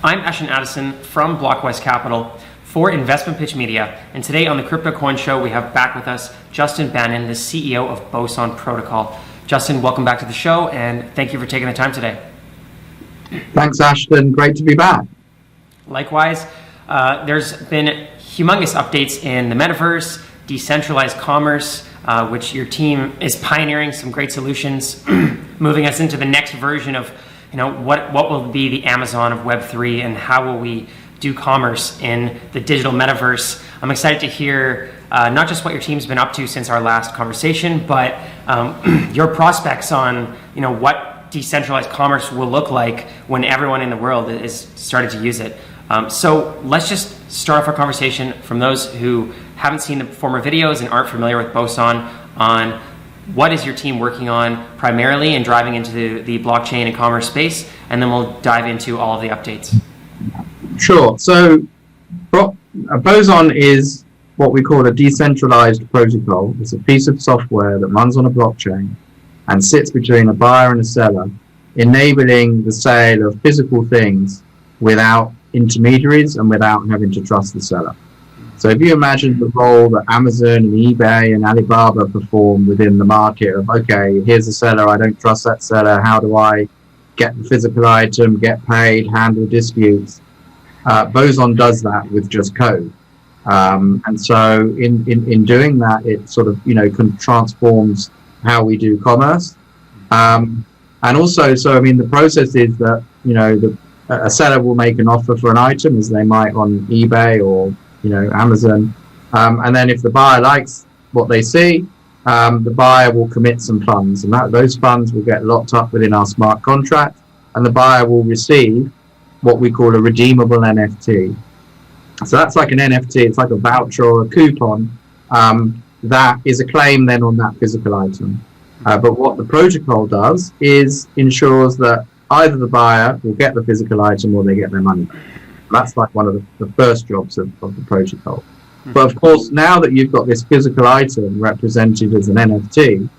I'm Ashton from Blockwise Capital for Investment Pitch Media, and today on the Crypto Coin Show we have back with us Justin Banon, the CEO of Boson Protocol. Justin, welcome back to the show, and thank you for taking the time today. Thanks, Ashton. Great to be back. Likewise, there's been humongous updates in the metaverse, decentralized commerce, which your team is pioneering some great solutions, moving us into the next version of what will be the Amazon of Web3 and how will we do commerce in the digital metaverse. I'm excited to hear not just what your team's been up to since our last conversation, but your prospects on what decentralized commerce will look like when everyone in the world is starting to use it. So let's just start off our conversation from those who haven't seen the former videos and aren't familiar with Boson on what is your team working on primarily and driving into the blockchain and commerce space, and then we'll dive into all of the updates. Sure. So Boson is what we call a decentralized protocol. It's a piece of software that runs on a blockchain and sits between a buyer and a seller, enabling the sale of physical things without intermediaries and without having to trust the seller. So if you imagine the role that Amazon and eBay and Alibaba perform within the market of, okay, here's a seller, I don't trust that seller, how do I get the physical item, get paid, handle disputes? Boson does that with just code. And so in doing that, it sort of, transforms how we do commerce. And also, the process is that, a seller will make an offer for an item as they might on eBay or Amazon, and then if the buyer likes what they see, the buyer will commit some funds, and those funds will get locked up within our smart contract, and the buyer will receive what we call a redeemable NFT. So that's like an NFT, it's like a voucher or a coupon that is a claim then on that physical item. But what the protocol does is ensures that either the buyer will get the physical item or they get their money back. That's like one of the first jobs of the protocol. But of course, now that you've got this physical item represented as an NFT,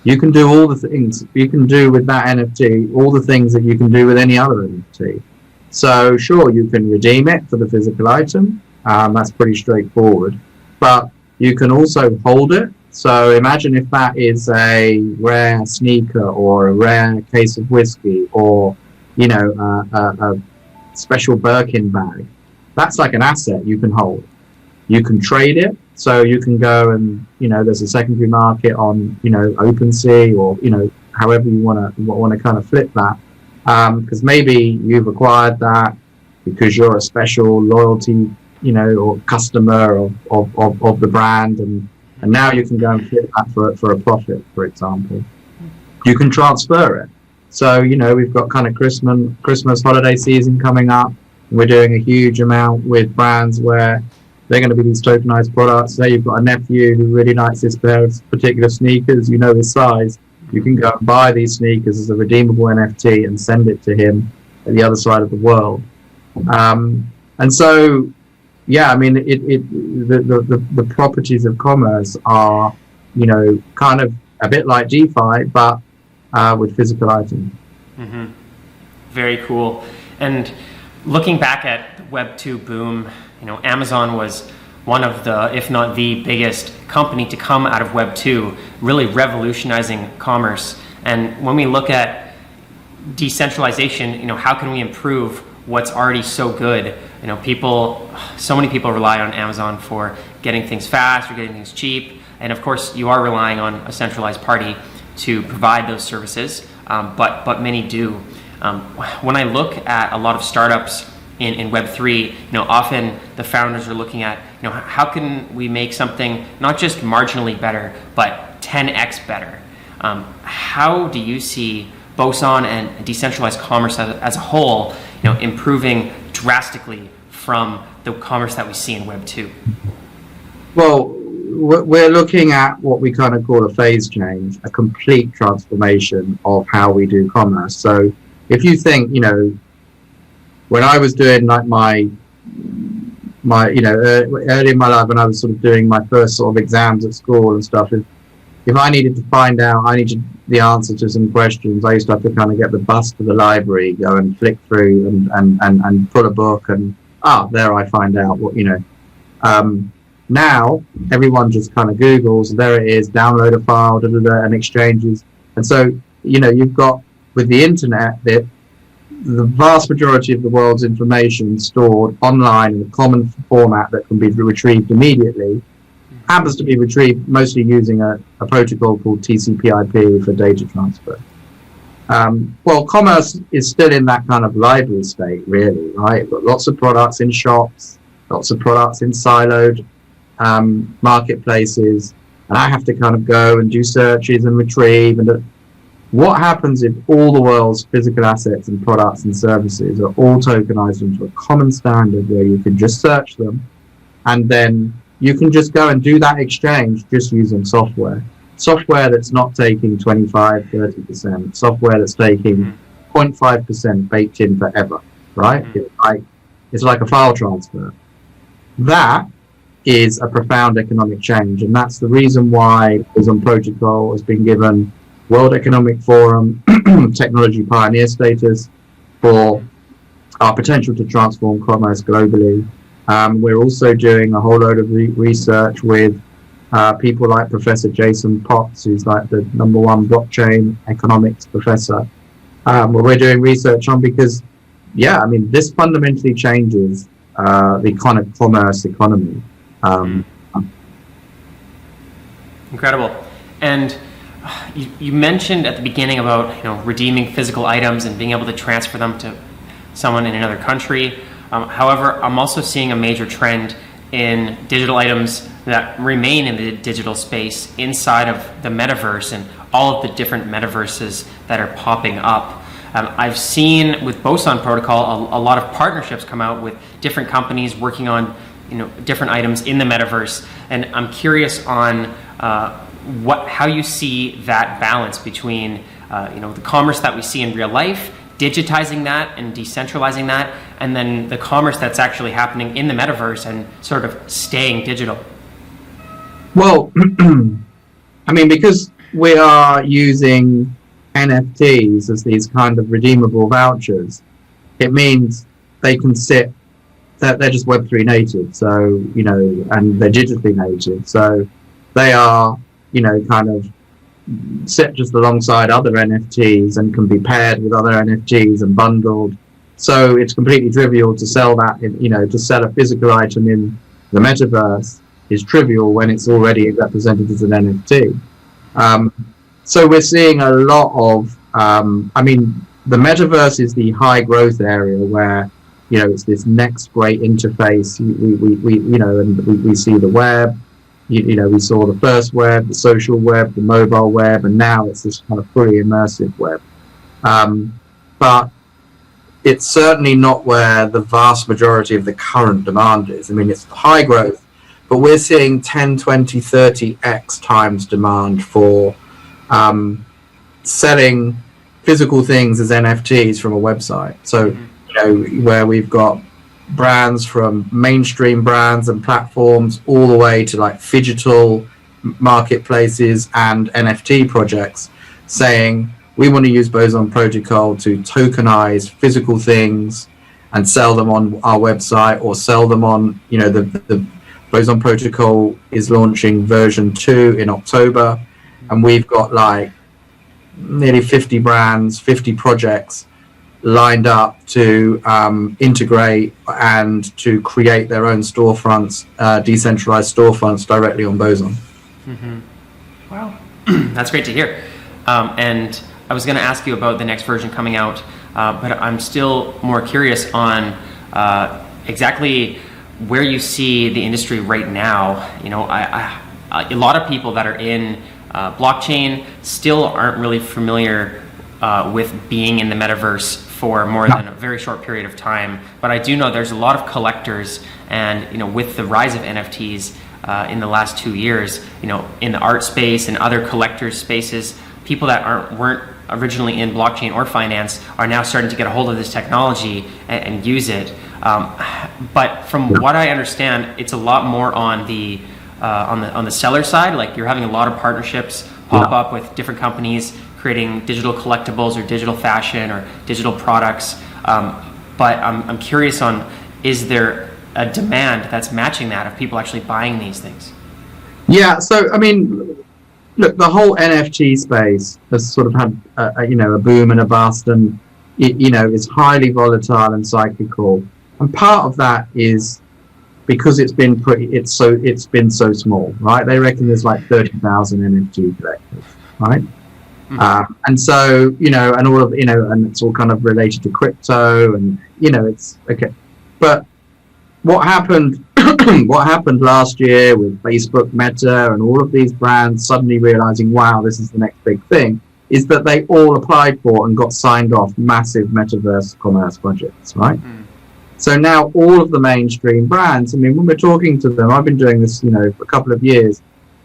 you can do all the things you can do with that NFT, all the things that you can do with any other NFT. So sure, you can redeem it for the physical item. That's pretty straightforward. But you can also hold it. So imagine if that is a rare sneaker or a rare case of whiskey or, a special Birkin bag. That's like an asset you can hold. You can trade it. So you can go and, there's a secondary market on, OpenSea or, however you want to kind of flip that. Because maybe you've acquired that because you're a special loyalty, or customer of the brand. And now you can go and flip that for a profit, for example. You can transfer it. So, we've got kind of Christmas holiday season coming up. We're doing a huge amount with brands where they're going to be these tokenized products. Say you've got a nephew who really likes this pair of particular sneakers, his size. You can go and buy these sneakers as a redeemable NFT and send it to him at the other side of the world. And so, yeah, the properties of commerce are, kind of a bit like DeFi, but with physical items. Mm-hmm. Very cool. And looking back at the Web2 boom, Amazon was one of the, if not the biggest company to come out of Web2, really revolutionizing commerce. And when we look at decentralization, how can we improve what's already so good? So many people rely on Amazon for getting things fast or getting things cheap. And of course, you are relying on a centralized party to provide those services, but many do. When I look at a lot of startups in Web3, often the founders are looking at, how can we make something not just marginally better, but 10x better? How do you see Boson and decentralized commerce as a whole, improving drastically from the commerce that we see in Web2? Well, we're looking at what we kind of call a phase change, a complete transformation of how we do commerce. So if you think, when I was doing like my early in my life, when I was sort of doing my first sort of exams at school and stuff, if I needed to find out, I needed the answer to some questions, I used to have to kind of get the bus to the library, go and flick through and pull a book, and there I find out what, now everyone just kind of Googles, there it is, download a file, and exchanges. And so, you've got, with the internet, the vast majority of the world's information stored online in a common format that can be retrieved immediately, happens to be retrieved mostly using a protocol called TCP/IP for data transfer. Well, commerce is still in that kind of library state, really, right? You've got lots of products in shops, lots of products in siloed marketplaces, and I have to kind of go and do searches and retrieve. And what happens if all the world's physical assets and products and services are all tokenized into a common standard where you can just search them, and then you can just go and do that exchange just using software that's not taking 25-30%, software that's taking 0.5% baked in forever, right? It's like a file transfer. That is a profound economic change, and that's the reason why Boson Protocol has been given World Economic Forum technology pioneer status for our potential to transform commerce globally. We're also doing a whole load of research with people like Professor Jason Potts, who's like the #1 blockchain economics professor, where we're doing research on, because, this fundamentally changes the kind of commerce economy. Incredible. And you mentioned at the beginning about redeeming physical items and being able to transfer them to someone in another country. However, I'm also seeing a major trend in digital items that remain in the digital space inside of the metaverse and all of the different metaverses that are popping up. I've seen with Boson Protocol a lot of partnerships come out with different companies working on different items in the metaverse, and I'm curious on how you see that balance between the commerce that we see in real life, digitizing that and decentralizing that, and then the commerce that's actually happening in the metaverse and sort of staying digital. Well, because we are using NFTs as these kind of redeemable vouchers, it means they can sit, they're just Web3 native, so, and they're digitally native, so they are, kind of sit just alongside other NFTs and can be paired with other NFTs and bundled. So it's completely trivial to sell that, to sell a physical item in the metaverse is trivial when it's already represented as an NFT. So we're seeing a lot of, the metaverse is the high growth area where, it's this next great interface. We see the web. We saw the first web, the social web, the mobile web, and now it's this kind of fully immersive web. But it's certainly not where the vast majority of the current demand is. It's high growth, but we're seeing 10, 20, 30x times demand for selling physical things as NFTs from a website. So, where we've got brands from mainstream brands and platforms all the way to like phygital marketplaces and NFT projects saying, we want to use Boson Protocol to tokenize physical things and sell them on our website, or sell them on, the Boson Protocol is launching version 2 in October, and we've got like nearly 50 brands, 50 projects lined up to integrate and to create their own storefronts, decentralized storefronts directly on Boson. Mm-hmm. Wow, that's great to hear. And I was going to ask you about the next version coming out, but I'm still more curious on exactly where you see the industry right now. A lot of people that are in blockchain still aren't really familiar with being in the metaverse for more than a very short period of time. But I do know there's a lot of collectors, and with the rise of NFTs in the last 2 years, in the art space and other collectors spaces, people that weren't originally in blockchain or finance are now starting to get a hold of this technology and use it. But from what I understand, it's a lot more on the seller side. Like, you're having a lot of partnerships pop up with different companies creating digital collectibles or digital fashion or digital products. But I'm curious on, is there a demand that's matching that of people actually buying these things? Yeah, so I mean, look, the whole NFT space has sort of had a boom and a bust, and it's highly volatile and cyclical. And part of that is because it's been so small, right? They reckon there's like 30,000 NFT collectors, right? Mm-hmm. And so and all of and it's all kind of related to crypto, and it's okay. But what happened last year with Facebook, Meta, and all of these brands suddenly realizing, wow, this is the next big thing, is that they all applied for and got signed off massive metaverse commerce budgets, right? Mm. So now all of the mainstream brands, I mean, when we're talking to them, I've been doing this, for a couple of years,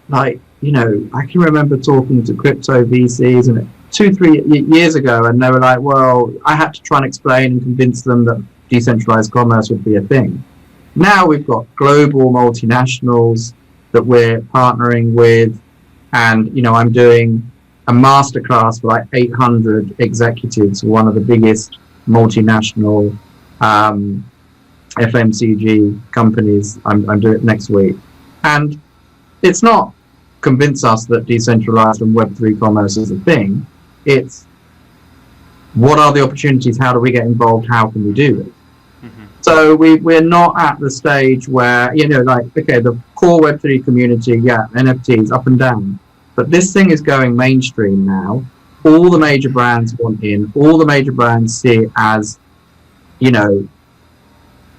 like, I can remember talking to crypto VCs and 2-3 years ago, and they were like, well, I had to try and explain and convince them that decentralized commerce would be a thing. Now we've got global multinationals that we're partnering with, and I'm doing a masterclass for like 800 executives, one of the biggest multinational FMCG companies. I'm doing it next week, and it's not convince us that decentralized and Web3 commerce is a thing. It's what are the opportunities? How do we get involved? How can we do it? So we're not at the stage where, okay, the core Web3 community, NFTs up and down. But this thing is going mainstream now. All the major brands want in. All the major brands see it as,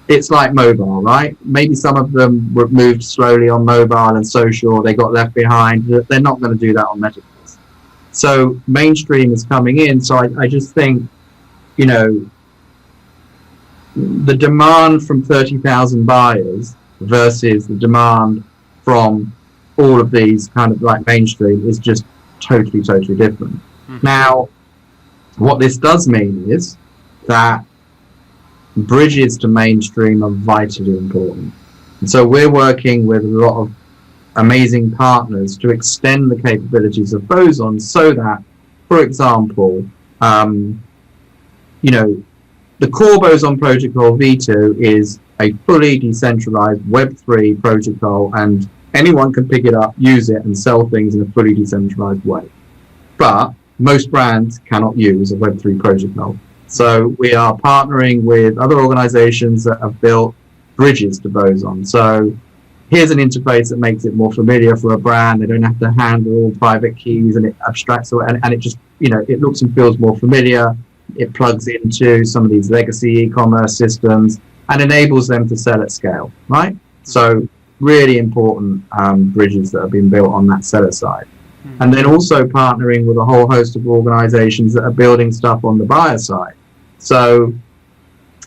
it's like mobile, right? Maybe some of them were moved slowly on mobile and social. They got left behind. They're not going to do that on metaverse. So mainstream is coming in. So I just think, the demand from 30,000 buyers versus the demand from all of these kind of like mainstream is just totally different. Mm-hmm. Now, what this does mean is that bridges to mainstream are vitally important. And so we're working with a lot of amazing partners to extend the capabilities of Boson so that, for example, the core Boson protocol V2 is a fully decentralized Web3 protocol, and anyone can pick it up, use it, and sell things in a fully decentralized way. But most brands cannot use a Web3 protocol. So we are partnering with other organizations that have built bridges to Boson. So here's an interface that makes it more familiar for a brand. They don't have to handle all private keys, and it abstracts and it just, it looks and feels more familiar. It plugs into some of these legacy e-commerce systems and enables them to sell at scale, right? So really important bridges that have been built on that seller side. Mm-hmm. And then also partnering with a whole host of organizations that are building stuff on the buyer side. So,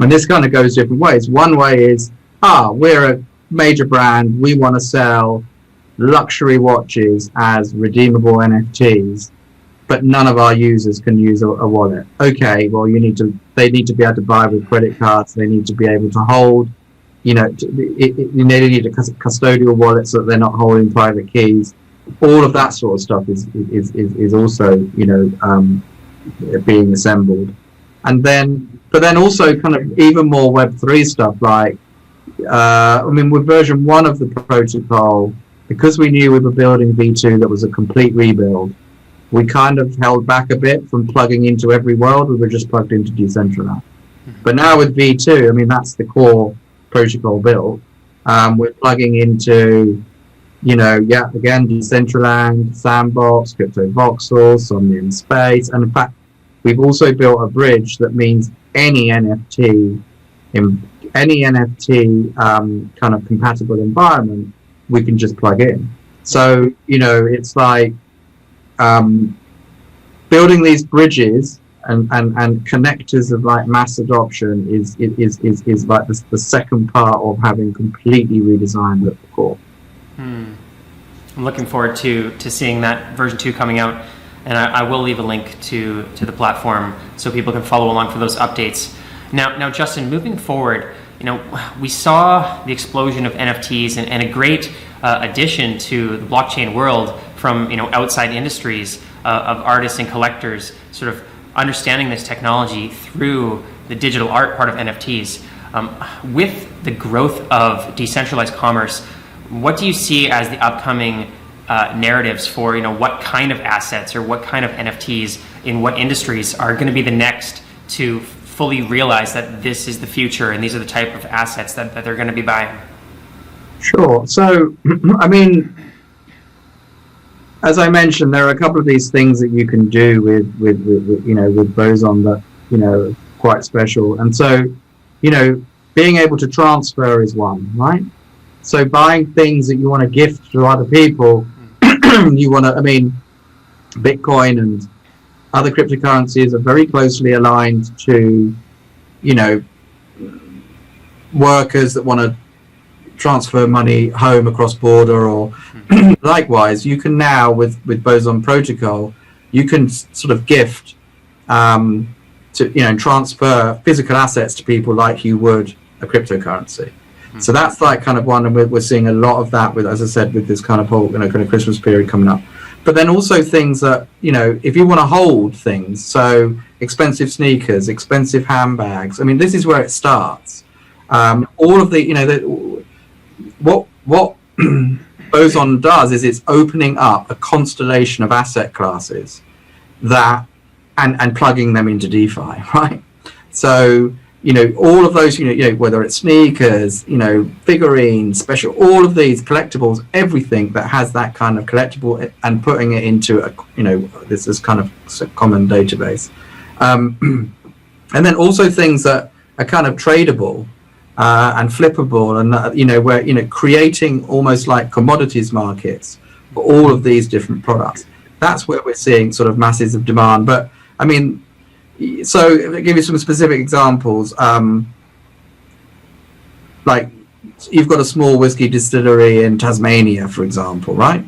and this kind of goes different ways. One way is, we're a major brand. We want to sell luxury watches as redeemable NFTs. But none of our users can use a wallet. Okay, well, they need to be able to buy with credit cards. They need to be able to hold, they need a custodial wallet so that they're not holding private keys. All of that sort of stuff is also, being assembled. But then also kind of even more Web3 stuff like, with version 1 of the protocol, because we knew we were building V2 that was a complete rebuild, we kind of held back a bit from plugging into every world. We were just plugged into decentralized. Mm-hmm. But now with V2, that's the core protocol built. We're plugging into, again, Decentraland, Sandbox, Crypto Voxel, Somnium Space. And in fact, we've also built a bridge that means any NFT kind of compatible environment, we can just plug in. So, it's like, building these bridges and connectors of like mass adoption is like the second part of having completely redesigned the core. I'm looking forward to seeing that version 2 coming out, and I will leave a link to the platform so people can follow along for those updates. Now, Justin, moving forward, we saw the explosion of NFTs and a great addition to the blockchain world from outside industries of artists and collectors sort of understanding this technology through the digital art part of NFTs. With the growth of decentralized commerce, what do you see as the upcoming narratives for what kind of assets or what kind of NFTs in what industries are going to be the next to fully realize that this is the future and these are the type of assets that they're going to be buying? Sure. So, I mean, as I mentioned, there are a couple of these things that you can do with Boson that are quite special, and so being able to transfer is one, right? So buying things that you want to gift to other people, Bitcoin and other cryptocurrencies are very closely aligned to, workers that want to transfer money home across border, or likewise, you can now with Boson protocol, you can sort of gift to transfer physical assets to people like you would a cryptocurrency. So that's like kind of one, and we're seeing a lot of that with, as I said, with this kind of whole kind of Christmas period coming up. But then also things that if you want to hold things, so expensive sneakers, expensive handbags. I mean, this is where it starts. All of the what Boson does is it's opening up a constellation of asset classes that and plugging them into DeFi, right? So all of those, whether it's sneakers, figurines, special, all of these collectibles, everything that has that kind of collectible, and putting it into this kind of common database, and then also things that are kind of tradable and flippable, and where creating almost like commodities markets for all of these different products. That's where we're seeing sort of masses of demand. But I mean, so I'll give you some specific examples. Like you've got a small whiskey distillery in Tasmania, for example, right?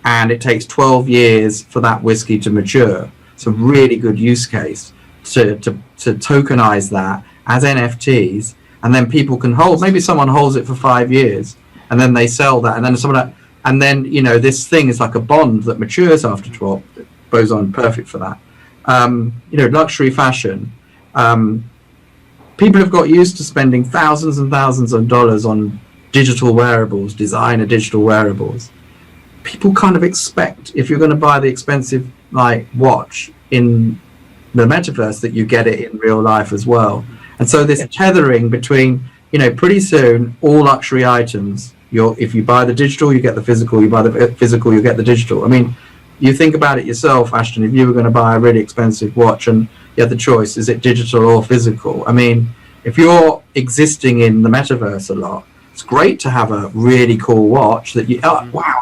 And it takes 12 years for that whiskey to mature. It's a really good use case to tokenize that as NFTs, and then people can hold. Maybe someone holds it for 5 years, and then they sell that, and then someone, and then this thing is like a bond that matures after 12. Boson, perfect for that. Luxury fashion. People have got used to spending thousands and thousands of dollars on digital wearables, designer digital wearables. People kind of expect, if you're going to buy the expensive watch in the metaverse, that you get it in real life as well. And so this tethering between, pretty soon all luxury items, if you buy the digital, you get the physical. You buy the physical, you get the digital. I mean, you think about it yourself, Ashton, if you were going to buy a really expensive watch and you had the choice, is it digital or physical? I mean, if you're existing in the metaverse a lot, it's great to have a really cool watch that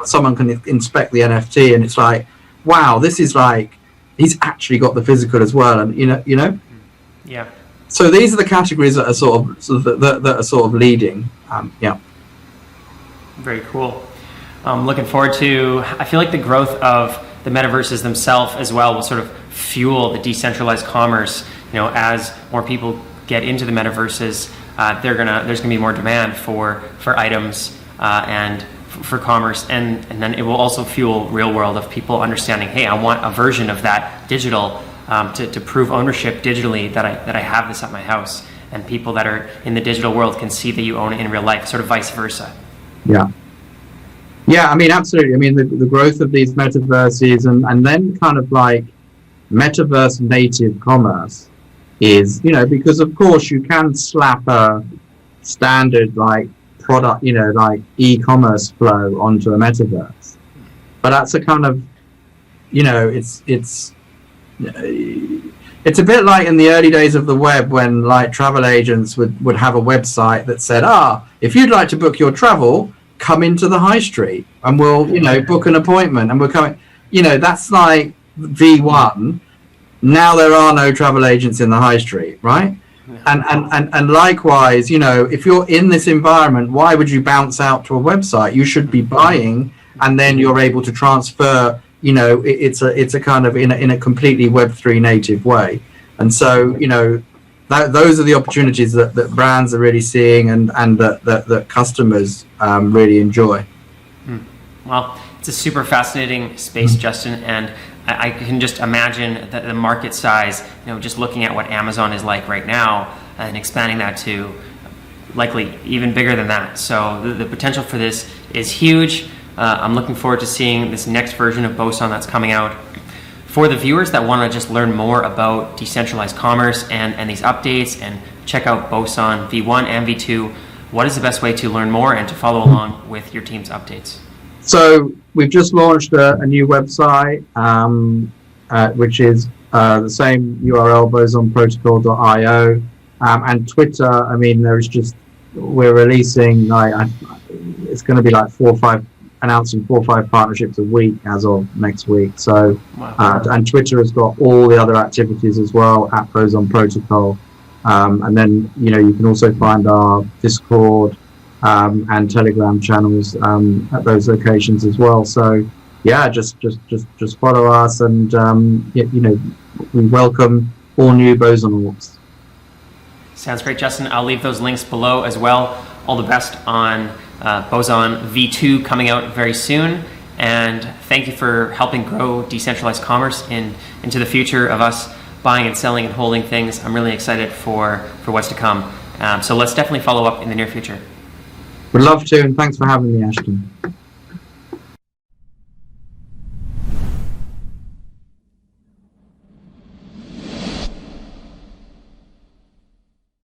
someone can inspect the NFT and it's like, wow, this is like, he's actually got the physical as well. And Yeah. So these are the categories that are sort of leading. Very cool. Looking forward to, I feel like the growth of the metaverses themselves as well will sort of fuel the decentralized commerce. As more people get into the metaverses, there's gonna be more demand for items and for commerce, and then it will also fuel real world of people understanding, hey, I want a version of that digital to prove ownership digitally that I have this at my house, and people that are in the digital world can see that you own it in real life, sort of vice versa. Yeah, I mean, absolutely. I mean, the growth of these metaverses and then kind of like metaverse native commerce is, because of course you can slap a standard product, e-commerce flow onto a metaverse. But that's a kind of, it's a bit like in the early days of the web when travel agents would have a website that said, if you'd like to book your travel, come into the high street and we'll, book an appointment and we're coming, that's like V1. Now there are no travel agents in the high street, right? Yeah. And likewise, if you're in this environment, why would you bounce out to a website? You should be buying, and then you're able to transfer, it's a kind of in a completely Web3 native way. And so, those are the opportunities that brands are really seeing and that customers really enjoy. Well, It's a super fascinating space, Justin, and I can just imagine the market size, just looking at what Amazon is like right now and expanding that to likely even bigger than that. So the potential for this is huge. I'm looking forward to seeing this next version of Boson that's coming out. For the viewers that want to just learn more about decentralized commerce and these updates and check out Boson V1 and V2, what is the best way to learn more and to follow along with your team's updates? So we've just launched a new website, which is the same URL, bosonprotocol.io, and Twitter. I mean, we're releasing it's going to be like announcing 4 or 5 partnerships a week as of next week. So, wow. And Twitter has got all the other activities as well at Boson Protocol. And then, you can also find our Discord and Telegram channels at those locations as well. So, yeah, just follow us, and we welcome all new Boson orgs. Sounds great, Justin. I'll leave those links below as well. All the best on Boson V2 coming out very soon, and thank you for helping grow decentralized commerce into the future of us buying and selling and holding things. I'm really excited for what's to come. So let's definitely follow up in the near future. Would love to, and thanks for having me, Ashton.